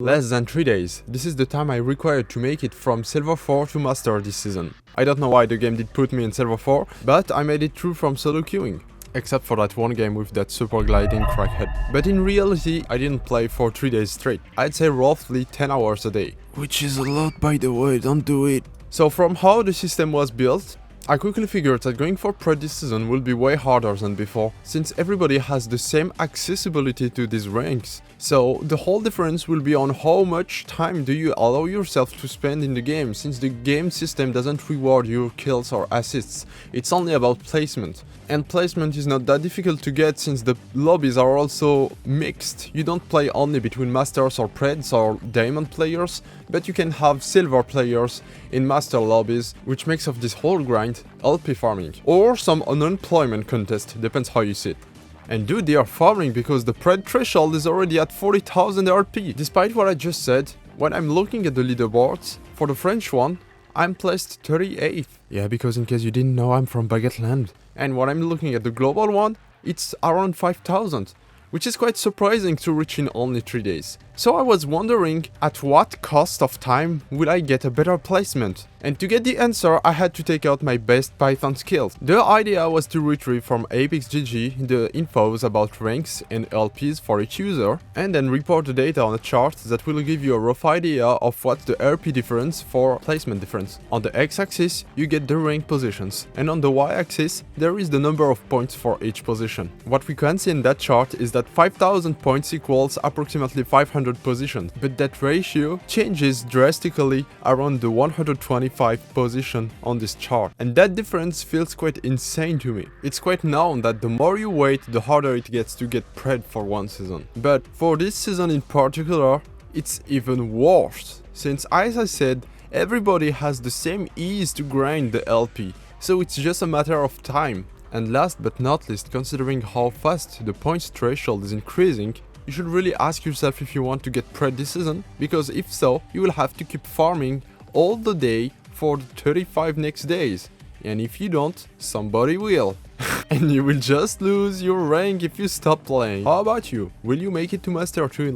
Less than 3 days. This is the time I required to make it from Silver 4 to Master this season. I don't know why the game did put me in Silver 4, but I made it through from solo queuing. Except for that one game with that super gliding crackhead. But in reality, I didn't play for 3 days straight. I'd say roughly 10 hours a day. Which is a lot, by the way, don't do it. So from how the system was built, I quickly figured that going for Pro this season will be way harder than before, since everybody has the same accessibility to these ranks. So the whole difference will be on how much time do you allow yourself to spend in the game, since the game system doesn't reward your kills or assists, it's only about placement. And placement is not that difficult to get since the lobbies are also mixed. You don't play only between masters or preds or diamond players, but you can have silver players in master lobbies, which makes of this whole grind LP farming. Or some unemployment contest, depends how you see it. And dude, they are farming because the pred threshold is already at 40,000 RP. Despite what I just said, when I'm looking at the leaderboards, for the French one, I'm placed 38th. Yeah, because in case you didn't know, I'm from Baguette Land. And when I'm looking at the global one, it's around 5,000, which is quite surprising to reach in only 3 days. So I was wondering, at what cost of time will I get a better placement? And to get the answer, I had to take out my best Python skills. The idea was to retrieve from ApexGG the infos about ranks and LPs for each user, and then report the data on a chart that will give you a rough idea of what's the RP difference for placement difference. On the x-axis, you get the rank positions, and on the y-axis, there is the number of points for each position. What we can see in that chart is that 5,000 points equals approximately 500 positions, but that ratio changes drastically around the 125 position on this chart, and that difference feels quite insane to me. It's quite known that the more you wait, the harder it gets to get pred for one season, but for this season in particular, it's even worse, since as I said, everybody has the same ease to grind the LP, so it's just a matter of time. And last but not least, considering how fast the points threshold is increasing, you should really ask yourself if you want to get pred this season, because if so, you will have to keep farming all the day for the 35 next days. And if you don't, somebody will. And you will just lose your rank if you stop playing. How about you? Will you make it to Master 2?